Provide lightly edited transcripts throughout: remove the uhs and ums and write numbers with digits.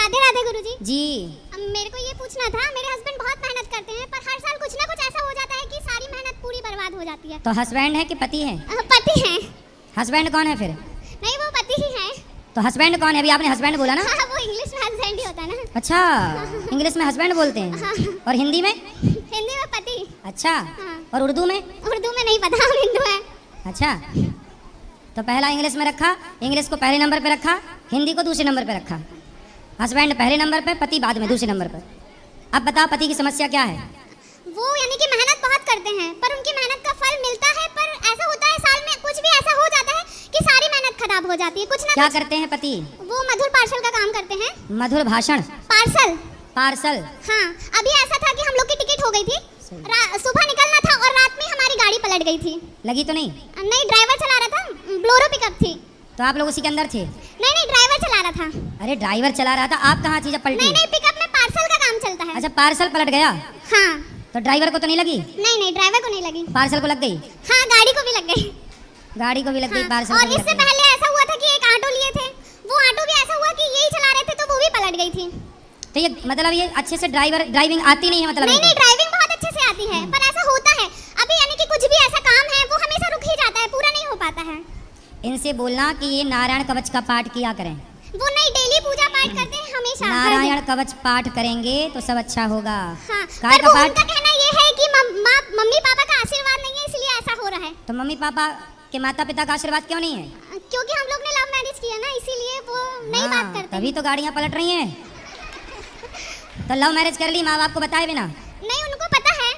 राधे राधे गुरुजी। जी। मेरे को ये पूछना था, मेरे हस्बैंड बहुत मेहनत करते हैं पर हर साल कुछ ना कुछ ऐसा हो जाता है कि सारी मेहनत पूरी बर्बाद हो जाती है। तो हस्बैंड है कि पति है? पति हैं। हस्बैंड कौन है फिर? नहीं, वो पति ही हैं। तो हस्बैंड कौन है? अभी आपने हस्बैंड बोला ना। हाँ, वो इंग्लिश में हस्बैंड ही होता है ना। अच्छा, इंग्लिश में हस्बैंड बोलते हैं। हाँ। और हिंदी में? हिंदी में पति। अच्छा। हाँ। और उर्दू में? उर्दू में नहीं पता, हम हिंदू हैं। अच्छा, तो पहला इंग्लिश में रखा, इंग्लिश को पहले नंबर पे रखा, हिंदी को दूसरे नंबर पे रखा। हस्बैंड पहले नंबर पे, पति बाद में दूसरे नंबर पर। अब बताओ पति की समस्या क्या है? वो यानी कि मेहनत बहुत करते हैं पर उनकी मेहनत का फल मिलता है, पर ऐसा होता है साल में कुछ भी ऐसा हो जाता है कि सारी मेहनत खराब हो जाती है। कुछ ना क्या कुछ करते हैं पति? वो मधुर पार्सल का काम करते हैं। मधुर भाषण? पार्सल। पार्सल। हाँ, अभी ऐसा था कि हम लोग की टिकट हो गई थी, सुबह निकलना था और रात में हमारी गाड़ी पलट गई थी। लगी तो नहीं? नहीं, ड्राइवर चला रहा था, बोलेरो पिकअप थी। तो आप लोग उसी के अंदर थे? नहीं, ड्राइवर चला रहा था। अरे ड्राइवर चला रहा था, आप कहाँ थी जब पलटी? नहीं, पिकअप में पार्सल का काम चलता है। अच्छा, पार्सल पलट गया। हाँ। तो ड्राइवर को तो नहीं लगी? नहीं, ड्राइवर को नहीं लगी, पार्सल को लग गई। हाँ, गाड़ी को भी लग गई। गाड़ी को भी लग गई, हाँ, पार्सल और को भी लग इससे गई। पहले ऐसा हुआ था कि एक ऑटो लिए थे, वो ऑटो भी ऐसा हुआ कि यही चला रहे थे तो वो भी पलट गई थी। तो ये मतलब ये अच्छे से ड्राइविंग आती नहीं है मतलब? नहीं, ड्राइविंग बहुत अच्छे से आती है पर ऐसा होता है अभी, यानी कि कुछ भी ऐसा काम है वो हमेशा रुक ही जाता है, पूरा नहीं हो पाता है। इनसे बोलना कि ये नारायण कवच का पाठ किया करें। वो नहीं, डेली पूजा पाठ करते हैं हमेशा। नारायण कवच पाठ करेंगे तो सब अच्छा होगा। हाँ, काय पर का वो पाठ? उनका कहना ये है कि मम्मी पापा का आशीर्वाद नहीं है इसलिए ऐसा हो रहा है। तो मम्मी पापा के माता पिता का आशीर्वाद क्यों नहीं है? क्योंकि हम लोग ने लव मैरिज किया ना, इसीलिए वो नहीं बात करते। तभी तो गाड़ियाँ पलट रही हैं। तो लव मैरिज कर ली माँ बाप को बताए बिना? नहीं, उनको पता है।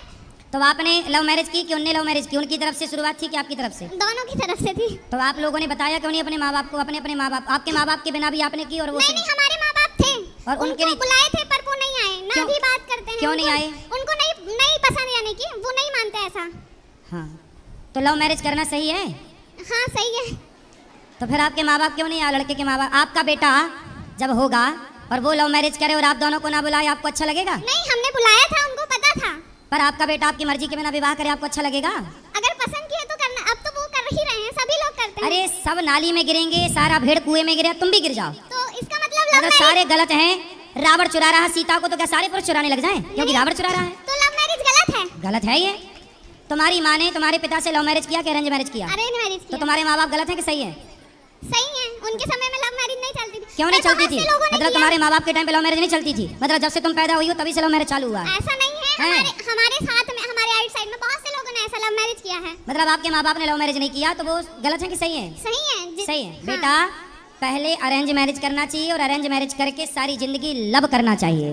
तो आपने लव मैरिज की कि उनने लव मैरिज की? उनकी तरफ से शुरुआत थी कि आपकी तरफ से? दोनों की तरफ से थी। तो आप लोगों ने बताया क्यों नहीं अपने माँ बाप को? अपने माँ बाप, आपके माँ बाप के बिना भी आपने की और वो नहीं, हमारे माँ बाप थे और उनके उनको बुलाए थे पर वो नहीं आए ना। अभी बात करते हैं। क्यों नहीं आए? उनको नहीं पसंद, यानी कि वो नहीं मानते ऐसा। हाँ, तो लव मैरिज करना सही है? हाँ, सही है। तो फिर आपके माँ बाप क्यों नहीं आए? लड़के के माँ बाप, आपका बेटा जब होगा और वो लव मैरिज करे और आप दोनों को ना बुलाए, आपको अच्छा लगेगा? नहीं, हमने बुलाया था, उनको पता था। पर आपका बेटा आपकी मर्जी के बिना विवाह करे, आपको अच्छा लगेगा? अगर पसंद किया तो करना, अब तो वो कर ही रहे हैं, सभी लोग करते हैं। अरे सब नाली में गिरेंगे, सारा भेड़ कुएं में गिरे, तुम भी गिर जाओ तो इसका मतलब अगर सारे गलत हैं। रावण चुरा रहा सीता को तो क्या सारे पुरुष चुराने लग जाएं क्योंकि रावण चुरा रहा है? तो लव मैरिज गलत है। गलत है ये। तुम्हारी माँ ने तुम्हारे पिता से लव मैरिज किया कि अरेंज मैरिज किया? अरेंज मैरिज तो किया। तुम्हारे माँ बाप गलत है कि सही है? सही है, उनके समय में लव मैरिज नहीं चलती थी। क्यों नहीं पर चलती बहुत थी? से लोगों ने मतलब किया। तुम्हारे माँ बाप के टाइम पे लव मैरिज नहीं चलती थी? मतलब जब से तुम पैदा हुई हो तभी से लव मैरिज चालू हुआ है? ऐसा नहीं है, हमारे साथ में, हमारे आउट साइड में बहुत से लोगों ने ऐसा लव मैरिज किया है। मतलब आपके माँ बाप ने लव मैरिज नहीं किया तो वो गलत है कि सही है? सही है। सही है। हाँ। बेटा पहले अरेंज मैरिज करना चाहिए और अरेंज मैरिज करके सारी जिंदगी लव करना चाहिए,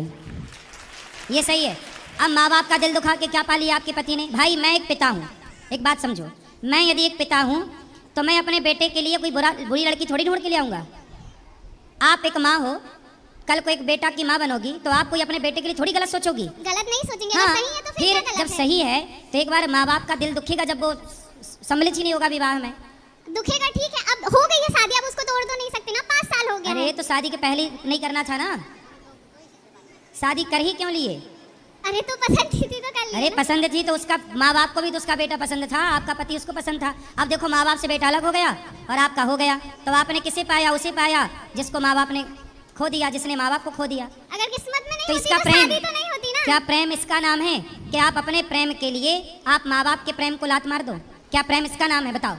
ये सही है। अब माँ बाप का दिल दुखा के क्या पा लिया आपके पति ने? भाई मैं एक पिता हूँ, एक बात समझो, मैं यदि एक पिता हूँ तो मैं अपने बेटे के लिए कोई बुरी लड़की थोड़ी ढूंढ के ले आऊँगा। आप एक माँ हो, कल को एक बेटा की माँ बनोगी तो आप कोई अपने बेटे के लिए थोड़ी गलत सोचोगी? गलत नहीं सोचेंगे। हाँ, सही है तो फिर क्या गलत जब है? सही है तो एक बार माँ बाप का दिल दुखेगा जब वो सम्मिलित ही नहीं होगा विवाह में। दुखेगा, ठीक है, अब हो गई है शादी, अब उसको तोड़ तो नहीं सकते ना, 5 साल हो गए। अरे तो शादी के पहले नहीं करना था ना? शादी कर ही क्यों लिए? अरे तो पसंद थी तो कर लिया। अरे पसंद थी तो उसका माँ बाप को भी तो उसका बेटा पसंद था, आपका पति उसको पसंद था। अब देखो माँ बाप से बेटा अलग हो गया और आपका हो गया, तो आपने किसे पाया? उसे पाया जिसको माँ बाप ने खो दिया, जिसने माँ बाप को खो दिया। अगर किस्मत में नहीं तो होती इसका तो प्रेम शादी तो नहीं होती ना। क्या प्रेम इसका नाम है कि आप अपने प्रेम के लिए आप माँ बाप के प्रेम को लात मार दो? क्या प्रेम इसका नाम है? बताओ।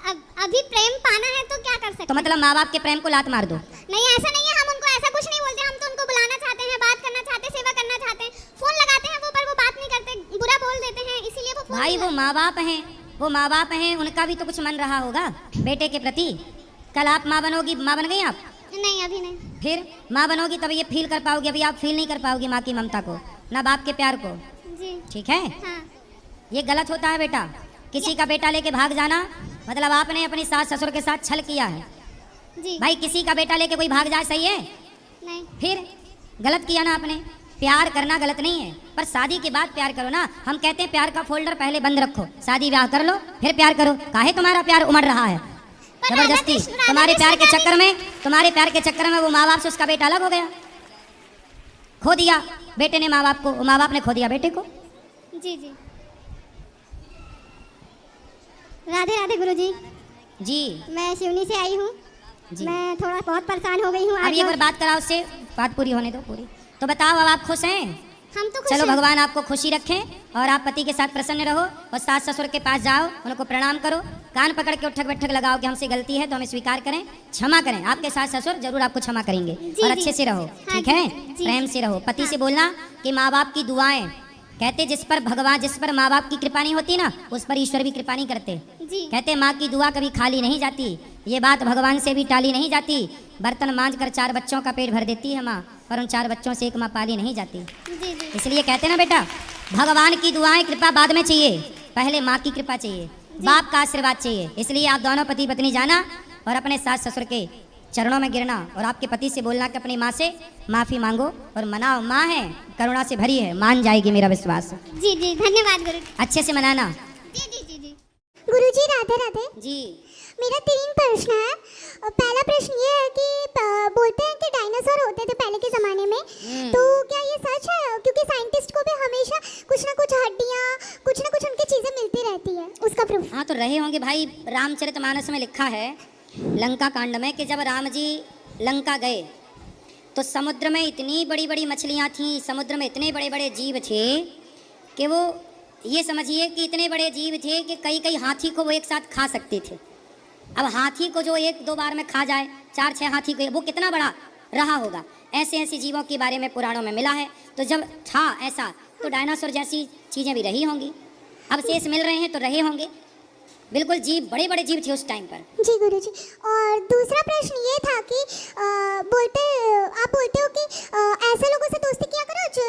अब अभी प्रेम पाना है तो क्या कर सकते तो मतलब माँ बाप के प्रेम को लात मार दो? नहीं, ऐसा नहीं है, हम उनको ऐसा कुछ नहीं बोलते, हम तो उनको बुलाना चाहते हैं, बात करना चाहते हैं, सेवा करना चाहते हैं, फोन लगाते हैं वो, पर वो बात नहीं करते, बुरा बोल देते हैं, इसीलिए वो फोन भाई वो माँ बाप हैं, वो माँ बाप हैं, उनका भी तो कुछ मन रहा होगा बेटे के प्रति। कल आप माँ बनोगी, माँ बन गई आप? नहीं, अभी नहीं। फिर माँ बनोगी तब ये फील कर पाओगी, अभी आप फील नहीं कर पाओगी माँ की ममता को, ना बाप के प्यार को। जी। ठीक है? हाँ। ये गलत होता है बेटा, किसी का बेटा लेके भाग जाना मतलब आपने अपनी सास ससुर के साथ छल किया है। जी। भाई किसी का बेटा लेके कोई भाग जाए सही है? नहीं। फिर गलत किया ना आपने। प्यार करना गलत नहीं है, पर शादी के बाद प्यार करो ना। हम कहते हैं प्यार का फोल्डर पहले बंद रखो, शादी ब्याह कर लो फिर प्यार करो। काहे तुम्हारा प्यार उमड़ रहा है जबरदस्ती? तुम्हारे प्यार के चक्कर में, तुम्हारे प्यार के चक्कर में वो माँ बाप से उसका बेटा अलग हो गया, खो दिया बेटे ने माँ बाप को, माँ बाप ने खो दिया बेटे को। जी जी। राधे राधे गुरुजी। जी। मैं शिवनी से आई हूँ। जी। मैं थोड़ा बहुत परेशान हो गई हूँ। अब एक बार बात कराओ उससे, बात पूरी होने दो पूरी। तो बताओ अब आप खुश हैं? हम तो खुश चलो हैं। भगवान आपको खुशी रखें और आप पति के साथ प्रसन्न रहो और सास ससुर के पास जाओ, उनको प्रणाम करो, कान पकड़ के उठक बैठक लगाओ कि हमसे गलती है तो हमें स्वीकार करें, क्षमा करें। आपके सास ससुर जरूर आपको क्षमा करेंगे जी, और जी। अच्छे से रहो, हाँ, ठीक है? जी। प्रेम से रहो। पति से बोलना कि माँ बाप की दुआएं, कहते जिस पर माँ बाप की कृपा नहीं होती ना, उस पर ईश्वर भी कृपा नहीं करते। जी। कहते माँ की दुआ कभी खाली नहीं जाती, ये बात भगवान से भी टाली नहीं जाती। बर्तन मांज कर 4 बच्चों का पेट भर देती है माँ, पर उन 4 बच्चों से एक माँ पाली नहीं जाती। जी जी। इसलिए कहते ना बेटा, भगवान की दुआएं कृपा बाद में चाहिए, पहले माँ की कृपा चाहिए, बाप का आशीर्वाद चाहिए। इसलिए आप दोनों पति पत्नी जाना और अपने सास ससुर के चरणों में गिरना और आपके पति से बोलना कि अपनी माँ से माफ़ी मांगो और मनाओ। माँ है, करुणा से भरी है, मान जाएगी, मेरा विश्वास। जी जी, धन्यवाद गुरु। अच्छे से मनाना। जी जी जी जी। गुरुजी राधे राधे। जी। मेरा 3 प्रश्न है। पहला प्रश्न ये है कि बोलते हैं कि डायनासोर होते थे पहले के ज़माने में, तो क्या ये सच है? क्योंकि साइंटिस्ट को भी हमेशा कुछ ना कुछ हड्डियाँ, कुछ ना कुछ उनकी चीज़ें मिलती रहती है, उसका प्रूफ। हाँ तो रहे होंगे भाई। रामचरितमानस में लिखा है लंका कांड में कि जब राम जी लंका गए तो समुद्र में इतनी बड़ी बड़ी मछलियाँ थीं, समुद्र में इतने बड़े बड़े जीव थे कि वो ये समझिए कि इतने बड़े जीव थे कि कई कई हाथी को वो एक साथ खा सकते थे। अब हाथी को जो 1-2 बार में खा जाए, 4-6 हाथी को, वो कितना बड़ा रहा होगा। ऐसे ऐसे जीवों के बारे में पुराणों में मिला है। तो जब था ऐसा तो डायनासोर जैसी चीज़ें भी रही होंगी। अब शेष मिल रहे हैं तो रहे होंगे। बिल्कुल जीव, बड़े बड़े जीव थे उस टाइम पर। जी गुरुजी। और दूसरा प्रश्न ये था कि आप बोलते हो कि ऐसे लोगों से दोस्ती किया करो जो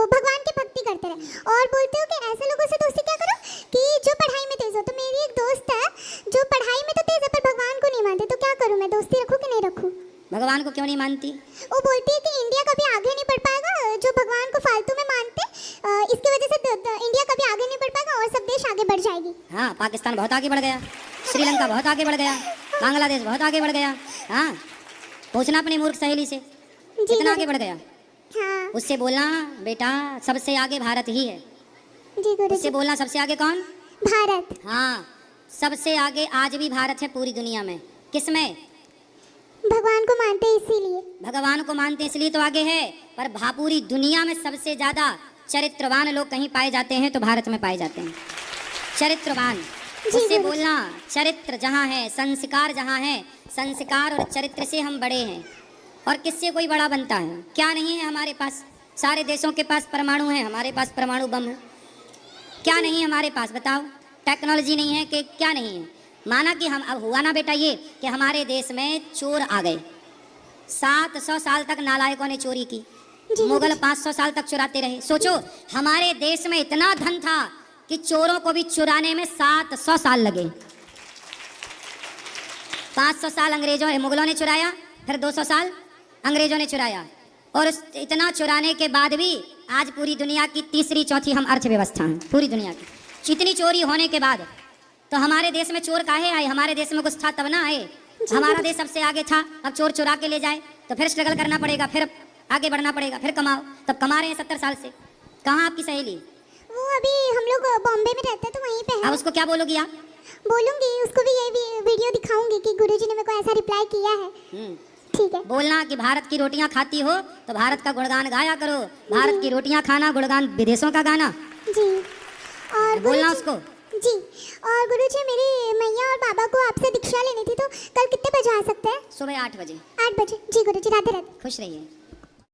भगवान की भक्ति करते रहे, और बोलते हो कि ऐसे लोगों से दोस्ती किया करो कि जो पढ़ाई में तेज हो। तो मेरी एक दोस्त है जो पढ़ाई में तो तेज है पर भगवान को नहीं मानते, तो क्या करूँ मैं? दोस्ती रखूँ कि नहीं रखूँ? भगवान को क्यों नहीं मानती? वो बोलती है कि इंडिया कभी आगे नहीं बढ़ पाएगा जो भगवान को फालतू में मानते, इसकी वजह से इंडिया कभी आगे नहीं बढ़ पाएगा और सब देश आगे बढ़ जाएगी। हाँ, पाकिस्तान बहुत आगे बढ़ गया, श्रीलंका बहुत आगे बढ़ गया, बांग्लादेश बहुत आगे बढ़ गया। हाँ, पूछना अपनी मूर्ख सहेली से कितना आगे बढ़ गया। हाँ उससे बोलना बेटा सबसे आगे भारत ही है। जी गुरुजी। उससे बोलना सबसे आगे कौन? भारत। हाँ, सबसे आगे आज भी भारत है पूरी दुनिया में। किसमें? भगवान को मानते हैं इसीलिए। भगवान को मानते हैं इसलिए तो आगे है, पर पूरी दुनिया में सबसे ज़्यादा चरित्रवान लोग कहीं पाए जाते हैं तो भारत में पाए जाते हैं। चरित्रवान, उससे बोलना चरित्र जहाँ है, संस्कार जहाँ है, संस्कार और चरित्र से हम बड़े हैं। और किससे कोई बड़ा बनता है? क्या नहीं है हमारे पास? सारे देशों के पास परमाणु है, हमारे पास परमाणु बम है। क्या नहीं है हमारे पास बताओ? टेक्नोलॉजी नहीं है कि क्या नहीं है? माना कि हम, अब हुआ ना बेटा ये कि हमारे देश में चोर आ गए। 700 साल तक नालायकों ने चोरी की, मुगल 500 साल तक चुराते रहे। सोचो हमारे देश में इतना धन था कि चोरों को भी चुराने में 700 साल लगे। 500 साल अंग्रेजों मुगलों ने चुराया, फिर 200 साल अंग्रेजों ने चुराया, और इतना चुराने के बाद भी आज पूरी दुनिया की 3-4 हम अर्थव्यवस्था हैं पूरी दुनिया की। इतनी चोरी होने के बाद तो हमारे देश में चोर काहे आए? हमारे देश में कुछ था तब ना आए। हमारा देश सबसे आगे था, अब चोर चुरा के ले जाए तो फिर स्ट्रगल करना पड़ेगा, फिर आगे बढ़ना पड़ेगा, फिर कमाओ। तब कमा रहे हैं 70 साल से। कहाँ आपकी सहेली? वो अभी हम लोग बॉम्बे में रहते हैं तो वहीं पे है। अब उसको क्या बोलोगी आप? बोलूंगी, उसको भी ये वीडियो दिखाऊंगी कि गुरुजी ने मेरे को ऐसा रिप्लाई किया है। ठीक है। बोलना कि भारत की रोटियां खाती हो तो भारत का गुणगान गाया करो। भारत की रोटियां खाना, गुणगान विदेशों का गाना। जी। और बोलना उसको। जी। और गुरुजी मेरी मैया और बाबा को आपसे दीक्षा लेनी थी, तो कल कितने बजे आ सकते हैं? सुबह 8 बजे। 8 बजे। जी गुरुजी, राधे राधे। खुश रहिए।